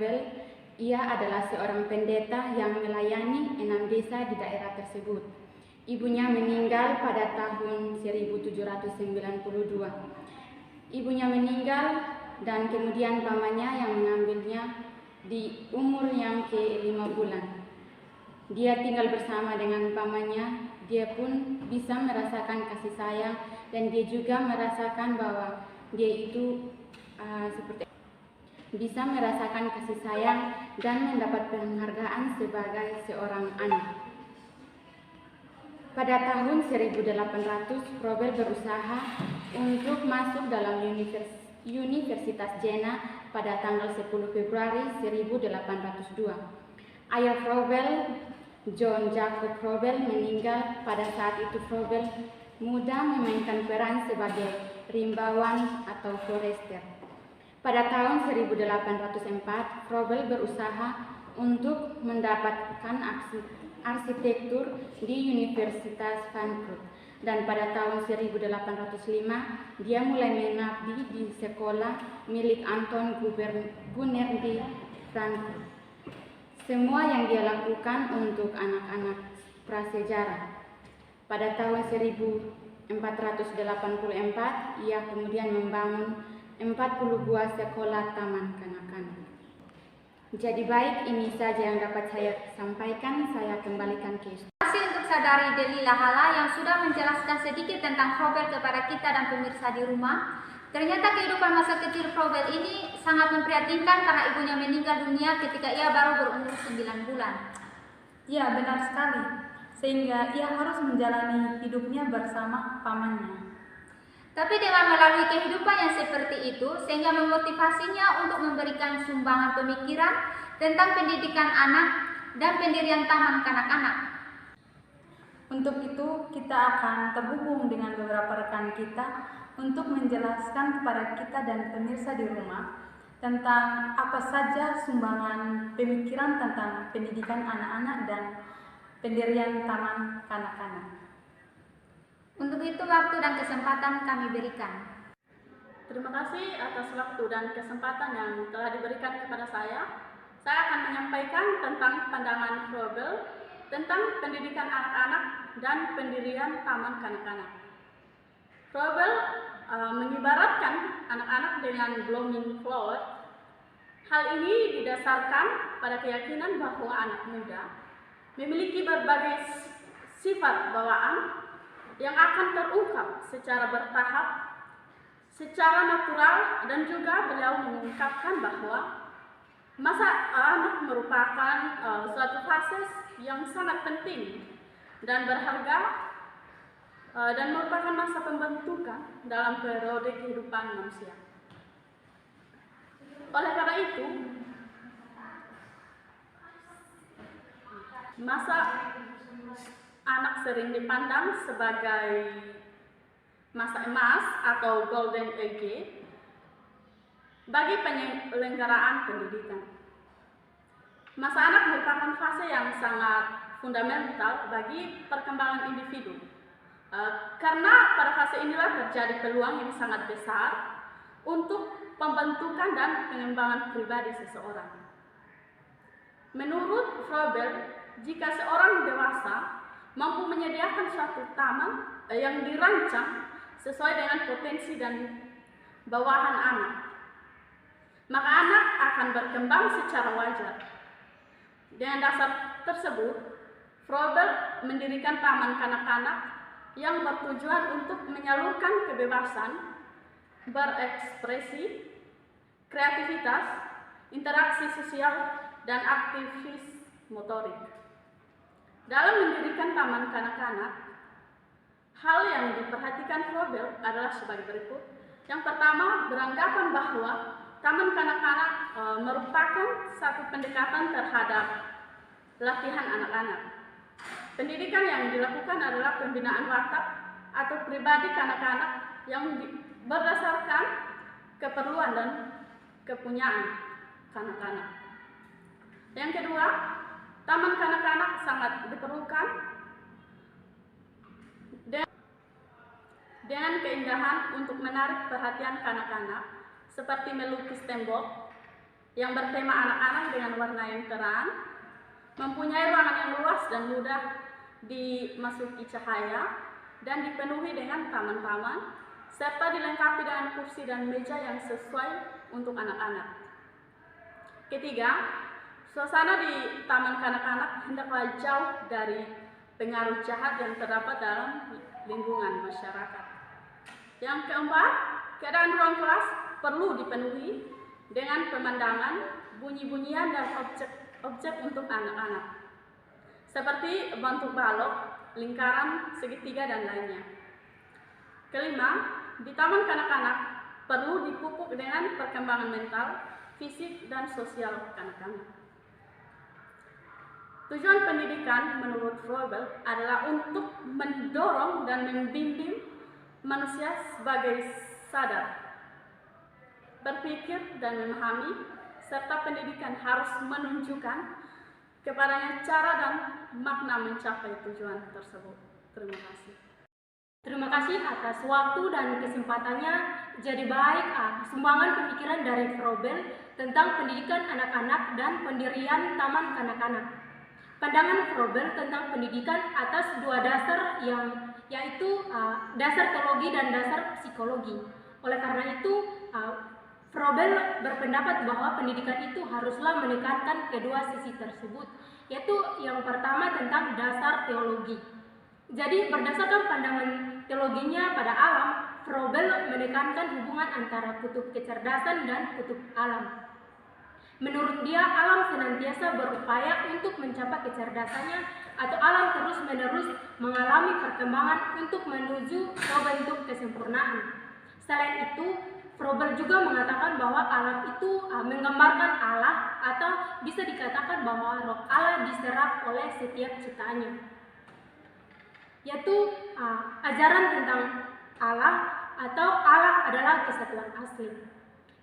Frobel. Ia adalah seorang pendeta yang melayani 6 desa di daerah tersebut. Ibunya meninggal pada tahun 1792. Ibunya meninggal dan kemudian pamannya yang mengambilnya di umur yang ke-5 bulan. Dia tinggal bersama dengan pamannya. Dia pun bisa merasakan kasih sayang dan dia juga merasakan bahwa dia itu bisa merasakan kasih sayang dan mendapat penghargaan sebagai seorang anak. Pada tahun 1800, Frobel berusaha untuk masuk dalam Universitas Jena pada tanggal 10 Februari 1802. Ayah Frobel, John Jacob Frobel, meninggal. Pada saat itu Frobel muda memainkan peran sebagai rimbawan atau forester. Pada tahun 1804, Frobel berusaha untuk mendapatkan arsitektur di Universitas Frankfurt, dan pada tahun 1805 dia mulai mengabdi di sekolah milik Anton Gunner di Frankfurt. Semua yang dia lakukan untuk anak-anak prasejarah. Pada tahun 1484 ia kemudian membangun 40 buah sekolah taman kanak-kanak. Jadi baik, ini saja yang dapat saya sampaikan. Saya kembalikan ke Terima kasih untuk saudari Delila Hala yang sudah menjelaskan sedikit tentang Frobel kepada kita dan pemirsa di rumah. Ternyata kehidupan masa kecil Frobel ini sangat memprihatinkan karena ibunya meninggal dunia ketika ia baru berumur 9 bulan. Ya, benar sekali. Sehingga ia harus menjalani hidupnya bersama pamannya. Tapi dengan melalui kehidupan yang seperti itu, sehingga memotivasinya untuk memberikan sumbangan pemikiran tentang pendidikan anak dan pendirian taman kanak-kanak. Untuk itu, kita akan terhubung dengan beberapa rekan kita untuk menjelaskan kepada kita dan pemirsa di rumah tentang apa saja sumbangan pemikiran tentang pendidikan anak-anak dan pendirian taman kanak-kanak. Untuk itu, waktu dan kesempatan kami berikan. Terima kasih atas waktu dan kesempatan yang telah diberikan kepada saya. Saya akan menyampaikan tentang pandangan Frobel tentang pendidikan anak-anak dan pendirian taman kanak-kanak. Frobel mengibaratkan anak-anak dengan blooming flower. Hal ini didasarkan pada keyakinan bahwa anak muda memiliki berbagai sifat bawaan yang akan terungkap secara bertahap, secara natural, dan juga beliau mengungkapkan bahwa masa anak merupakan suatu fase yang sangat penting dan berharga dan merupakan masa pembentukan dalam periode kehidupan manusia. Oleh karena itu, masa anak sering dipandang sebagai masa emas atau golden age bagi penyelenggaraan pendidikan. Masa anak merupakan fase yang sangat fundamental bagi perkembangan individu, karena pada fase inilah terjadi peluang yang sangat besar untuk pembentukan dan pengembangan pribadi seseorang. Menurut Frobel, jika seorang dewasa mampu menyediakan suatu taman yang dirancang sesuai dengan potensi dan bawahan anak, maka anak akan berkembang secara wajar. Dengan dasar tersebut, Frobel mendirikan taman kanak-kanak yang bertujuan untuk menyalurkan kebebasan, berekspresi, kreativitas, interaksi sosial, dan aktivis motorik. Dalam mendirikan taman kanak-kanak, hal yang diperhatikan Frobel adalah sebagai berikut. Yang pertama, beranggapan bahwa taman kanak-kanak merupakan satu pendekatan terhadap latihan anak-anak. Pendidikan yang dilakukan adalah pembinaan watak atau pribadi kanak-kanak yang berdasarkan keperluan dan kepunyaan kanak-kanak. Yang kedua, taman kanak-kanak sangat diperlukan dengan keindahan untuk menarik perhatian kanak-kanak, seperti melukis tembok yang bertema anak-anak dengan warna yang terang, mempunyai ruangan yang luas dan mudah dimasuki cahaya, dan dipenuhi dengan taman-taman, serta dilengkapi dengan kursi dan meja yang sesuai untuk anak-anak. Ketiga, suasana di taman kanak-kanak hendaklah jauh dari pengaruh jahat yang terdapat dalam lingkungan masyarakat. Yang keempat, keadaan ruang kelas perlu dipenuhi dengan pemandangan, bunyi-bunyian, dan objek untuk anak-anak, seperti bentuk balok, lingkaran, segitiga, dan lainnya. Kelima, di taman kanak-kanak perlu dipupuk dengan perkembangan mental, fisik, dan sosial kanak-kanak. Tujuan pendidikan menurut Froebel adalah untuk mendorong dan membimbing manusia sebagai sadar, berpikir, dan memahami, serta pendidikan harus menunjukkan kepadanya cara dan makna mencapai tujuan tersebut. Terima kasih. Terima kasih atas waktu dan kesempatannya. Jadi baik, sumbangan pemikiran dari Froebel tentang pendidikan anak-anak dan pendirian taman kanak-kanak. Pandangan Froebel tentang pendidikan atas dua dasar yaitu dasar teologi dan dasar psikologi. Oleh karena itu, Froebel berpendapat bahwa pendidikan itu haruslah menekankan kedua sisi tersebut, yaitu yang pertama tentang dasar teologi. Jadi berdasarkan pandangan teologinya pada alam, Froebel menekankan hubungan antara kutub kecerdasan dan kutub alam. Menurut dia, alam senantiasa berupaya untuk mencapai kecerdasannya, atau alam terus-menerus mengalami perkembangan untuk menuju ke bentuk kesempurnaan. Selain itu, Froebel juga mengatakan bahwa alam itu menggambarkan Allah, atau bisa dikatakan bahwa roh Allah diserap oleh setiap ciptaannya, yaitu ajaran tentang Allah, atau Allah adalah kesatuan asli.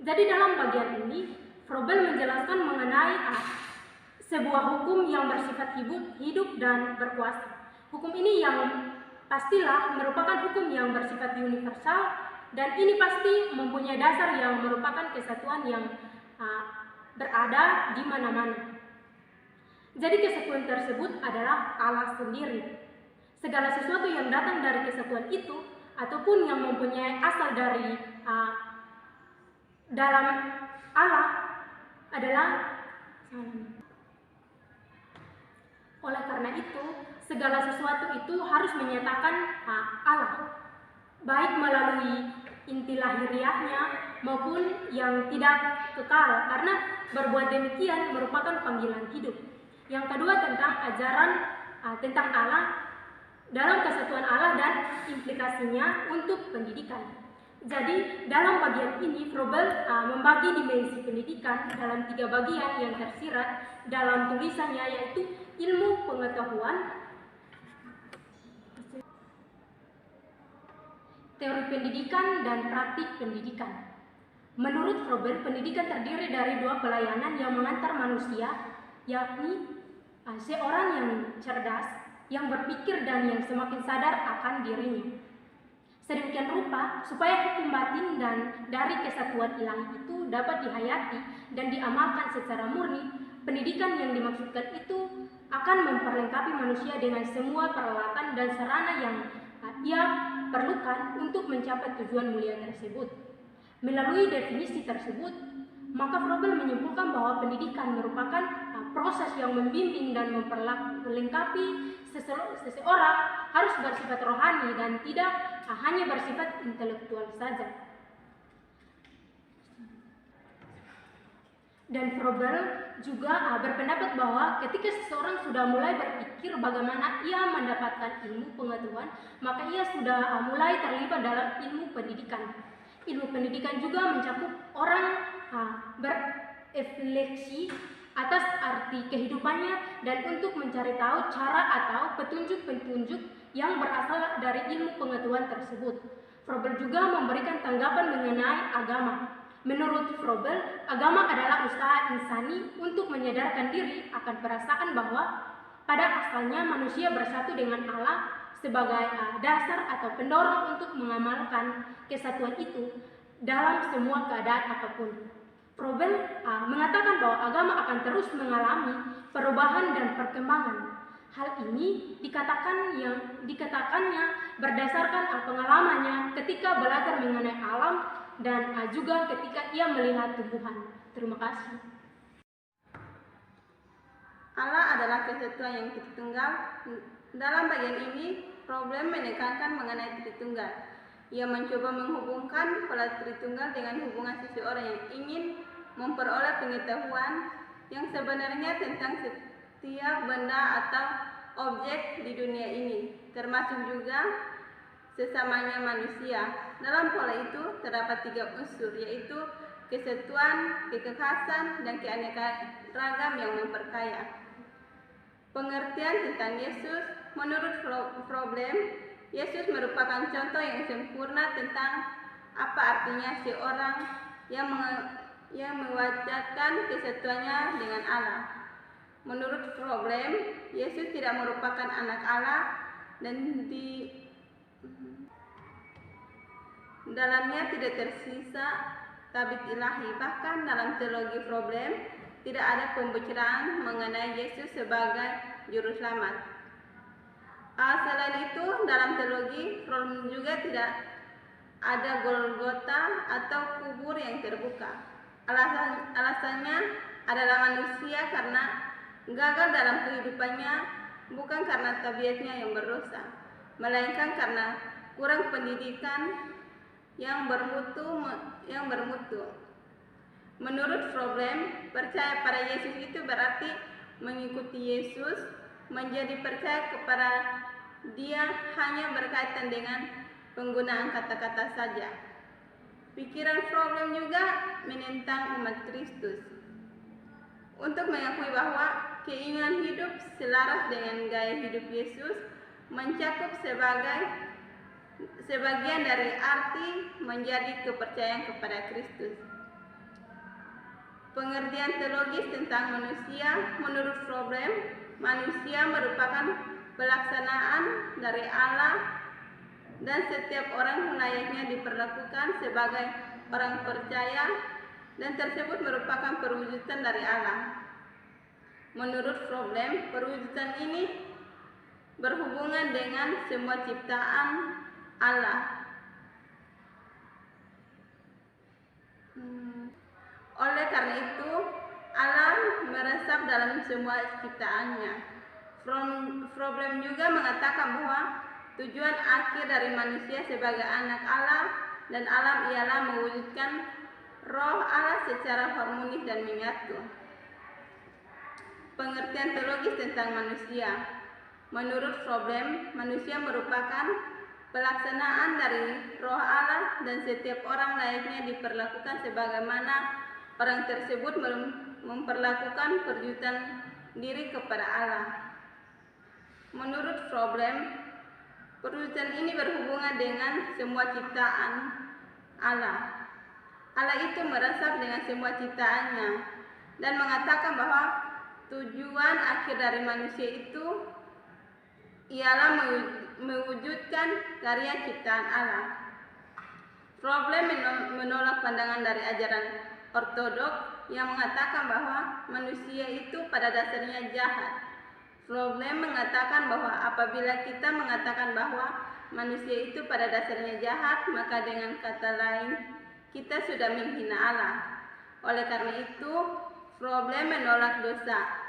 Jadi dalam bagian ini, Froebel menjelaskan mengenai sebuah hukum yang bersifat hidup dan berkuasa. Hukum ini yang pastilah merupakan hukum yang bersifat universal, dan ini pasti mempunyai dasar yang merupakan kesatuan yang berada di mana-mana. Jadi kesatuan tersebut adalah Allah sendiri. Segala sesuatu yang datang dari kesatuan itu, ataupun yang mempunyai asal dari dalam Allah, adalah salah. Oleh karena itu, segala sesuatu itu harus menyatakan Allah, baik melalui inti lahiriahnya maupun yang tidak kekal, karena berbuat demikian merupakan panggilan hidup. Yang kedua, tentang ajaran tentang Allah dalam kesatuan Allah dan implikasinya untuk pendidikan. Jadi dalam bagian ini Froebel membagi dimensi pendidikan dalam 3 bagian yang tersirat dalam tulisannya, yaitu ilmu pengetahuan, teori pendidikan, dan praktik pendidikan. Menurut Froebel, pendidikan terdiri dari 2 pelayanan yang mengantar manusia, yakni seorang yang cerdas, yang berpikir, dan yang semakin sadar akan dirinya. Sedemikian rupa, supaya hukum batin dan dari kesatuan ilahi itu dapat dihayati dan diamalkan secara murni, pendidikan yang dimaksudkan itu akan memperlengkapi manusia dengan semua peralatan dan sarana yang ia perlukan untuk mencapai tujuan mulia tersebut. Melalui definisi tersebut, maka Froebel menyimpulkan bahwa pendidikan merupakan proses yang membimbing dan memperlengkapi seseorang harus bersifat rohani dan tidak hanya bersifat intelektual saja. Dan Froebel juga berpendapat bahwa ketika seseorang sudah mulai berpikir bagaimana ia mendapatkan ilmu pengetahuan, maka ia sudah mulai terlibat dalam ilmu pendidikan. Ilmu pendidikan juga mencakup orang berefleksi atas arti kehidupannya dan untuk mencari tahu cara atau petunjuk-petunjuk yang berasal dari ilmu pengetahuan tersebut. Froebel juga memberikan tanggapan mengenai agama. Menurut Froebel, agama adalah usaha insani untuk menyadarkan diri akan perasaan bahwa pada asalnya manusia bersatu dengan Allah sebagai dasar atau pendorong untuk mengamalkan kesatuan itu dalam semua keadaan apapun. Froebel mengatakan bahwa agama akan terus mengalami perubahan dan perkembangan. Hal ini dikatakannya berdasarkan pengalamannya ketika belajar mengenai alam dan juga ketika ia melihat tumbuhan. Terima kasih. Allah adalah kesatuan yang Tritunggal. Dalam bagian ini, Froebel menekankan mengenai Tritunggal. Ia mencoba menghubungkan pola Tritunggal dengan hubungan seseorang yang ingin memperoleh pengetahuan yang sebenarnya tentang setiap benda atau objek di dunia ini, termasuk juga sesamanya manusia. Dalam pola itu terdapat 3 unsur, yaitu kesatuan, kekhasan, dan keanekaragaman ragam yang memperkaya. Pengertian tentang Yesus. Menurut Froebel, Yesus merupakan contoh yang sempurna tentang apa artinya seorang yang mewujudkan kesatuannya dengan Allah. Menurut Froebel, Yesus tidak merupakan anak Allah dan di dalamnya tidak tersisa tabit ilahi. Bahkan dalam teologi Froebel tidak ada pembicaraan mengenai Yesus sebagai juru selamat. Selain itu, dalam teologi Froebel juga tidak ada Golgota atau kubur yang terbuka. Alasannya adalah manusia karena gagal dalam kehidupannya, bukan karena tabiatnya yang berdosa, melainkan karena kurang pendidikan yang bermutu. Menurut Froebel, percaya pada Yesus itu berarti mengikuti Yesus. Menjadi percaya kepada Dia hanya berkaitan dengan penggunaan kata-kata saja. Pikiran Froebel juga menentang umat Kristus untuk mengakui bahwa keinginan hidup selaras dengan gaya hidup Yesus mencakup sebagian dari arti menjadi kepercayaan kepada Kristus. Pengertian teologis tentang manusia. Menurut Froebel, manusia merupakan pelaksanaan dari Allah dan setiap orang layaknya diperlakukan sebagai orang percaya dan tersebut merupakan perwujudan dari Allah. Menurut Froebel, perwujudan ini berhubungan dengan semua ciptaan Allah. Oleh karena itu, Allah meresap dalam semua ciptaannya. Froebel juga mengatakan bahwa tujuan akhir dari manusia sebagai anak Allah dan alam ialah mewujudkan roh Allah secara harmonis dan menyatu. Pengertian teologis tentang manusia. Menurut Froebel, manusia merupakan pelaksanaan dari roh Allah dan setiap orang layaknya diperlakukan sebagaimana orang tersebut memperlakukan perwujudan diri kepada Allah. Menurut Froebel, perwujudan ini berhubungan dengan semua ciptaan Allah. Allah itu meresap dengan semua ciptaannya dan mengatakan bahwa tujuan akhir dari manusia itu ialah mewujudkan karya ciptaan Allah. Froebel menolak pandangan dari ajaran ortodok yang mengatakan bahwa manusia itu pada dasarnya jahat. Froebel mengatakan bahwa apabila kita mengatakan bahwa manusia itu pada dasarnya jahat, maka dengan kata lain kita sudah menghina Allah. Oleh karena itu, Froebel menolak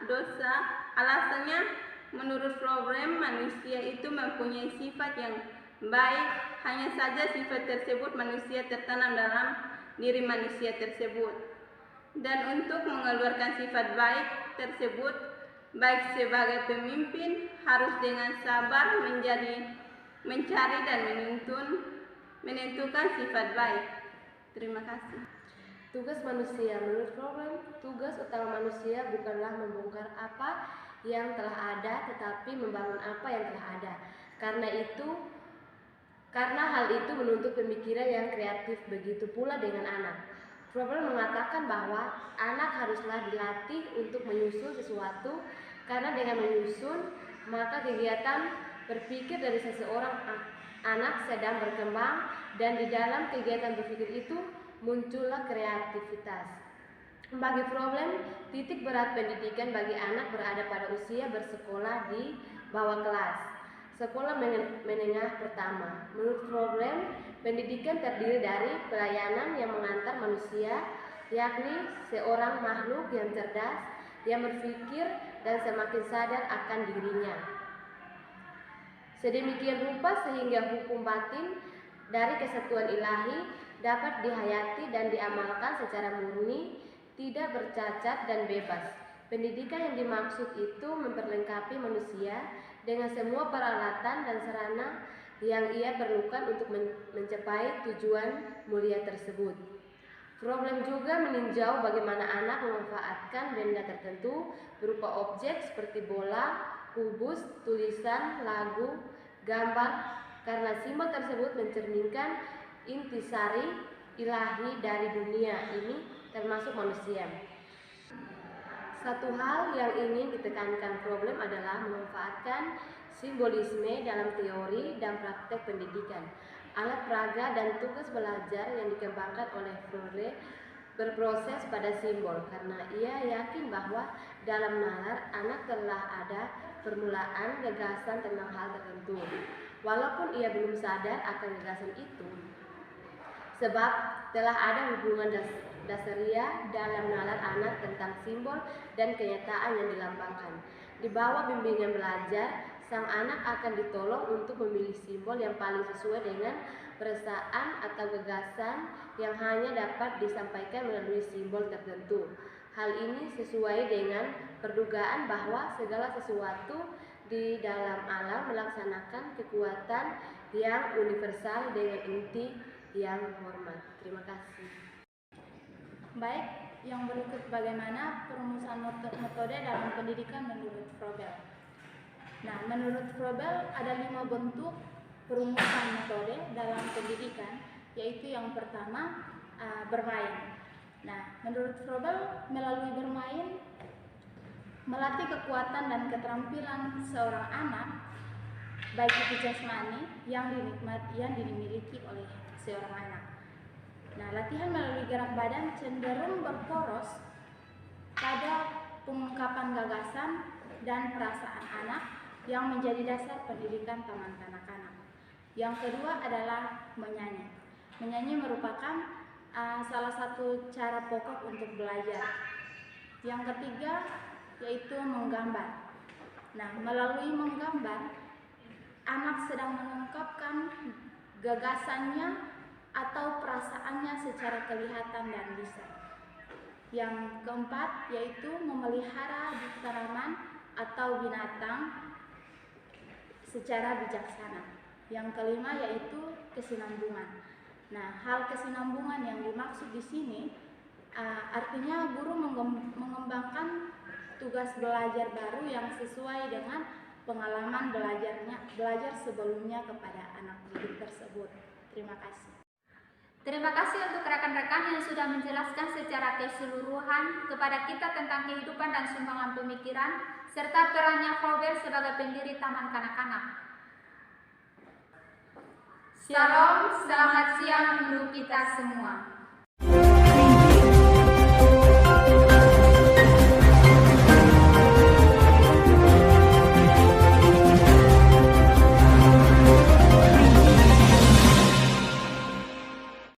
dosa. Alasannya, menurut Froebel, manusia itu mempunyai sifat yang baik, hanya saja sifat tersebut manusia tertanam dalam diri manusia tersebut. Dan untuk mengeluarkan sifat baik tersebut, baik sebagai pemimpin harus dengan sabar mencari dan menentukan sifat baik. Terima kasih. Tugas manusia. Menurut Froebel, tugas utama manusia bukanlah membongkar apa yang telah ada, tetapi membangun apa yang telah ada. Karena hal itu menuntut pemikiran yang kreatif, begitu pula dengan anak. Froebel mengatakan bahwa anak haruslah dilatih untuk menyusun sesuatu, karena dengan menyusun, maka kegiatan berpikir dari seseorang anak sedang berkembang, dan di dalam kegiatan berpikir itu muncullah kreativitas. Bagi problem, titik berat pendidikan bagi anak berada pada usia bersekolah di bawah kelas sekolah menengah pertama. Menurut problem, pendidikan terdiri dari pelayanan yang mengantar manusia, yakni seorang makhluk yang cerdas, yang berpikir dan semakin sadar akan dirinya. Sedemikian rupa sehingga hukum batin dari kesatuan ilahi dapat dihayati dan diamalkan secara murni, tidak bercacat dan bebas. Pendidikan yang dimaksud itu memperlengkapi manusia dengan semua peralatan dan sarana yang ia perlukan untuk mencapai tujuan mulia tersebut. Problem juga meninjau bagaimana anak memanfaatkan benda tertentu berupa objek seperti bola, kubus, tulisan, lagu, gambar, karena simbol tersebut mencerminkan intisari ilahi dari dunia ini termasuk manusia. Satu hal yang ingin ditekankan problem adalah memanfaatkan simbolisme dalam teori dan praktek pendidikan. Alat peraga dan tugas belajar yang dikembangkan oleh Frobe berproses pada simbol karena ia yakin bahwa dalam nalar anak telah ada permulaan gagasan tentang hal tertentu. Walaupun ia belum sadar akan gagasan itu, sebab telah ada hubungan dasaria dalam nalar anak tentang simbol dan kenyataan yang dilambangkan. Di bawah bimbingan belajar, sang anak akan ditolong untuk memilih simbol yang paling sesuai dengan perasaan atau gagasan yang hanya dapat disampaikan melalui simbol tertentu. Hal ini sesuai dengan perdugaan bahwa segala sesuatu di dalam alam melaksanakan kekuatan yang universal dengan inti yang hormat. Terima kasih. Baik, yang berikut bagaimana perumusan metode dalam pendidikan menurut Frobe. Nah, menurut Frobe ada 5 bentuk perumusan metode dalam pendidikan, yaitu yang pertama bermain. Nah, menurut Frobe melalui bermain melatih kekuatan dan keterampilan seorang anak baik itu jasmani yang dimiliki oleh seorang anak. Nah, latihan melalui gerak badan cenderung berporos pada pengungkapan gagasan dan perasaan anak yang menjadi dasar pendidikan taman kanak-kanak. Yang kedua adalah menyanyi. Menyanyi merupakan salah satu cara pokok untuk belajar. Yang ketiga yaitu menggambar. Nah, melalui menggambar, anak sedang mengungkapkan gagasannya atau perasaannya secara kelihatan dan lisan. Yang keempat yaitu memelihara tanaman atau binatang secara bijaksana. Yang kelima yaitu kesinambungan. Nah, hal kesinambungan yang dimaksud di sini artinya guru mengembangkan tugas belajar baru yang sesuai dengan pengalaman belajar sebelumnya kepada anak didik tersebut. Terima kasih. Terima kasih untuk rekan-rekan yang sudah menjelaskan secara keseluruhan kepada kita tentang kehidupan dan sumbangan pemikiran serta perannya Frobe sebagai pendiri Taman Kanak-kanak. Shalom, selamat siang untuk kita semua.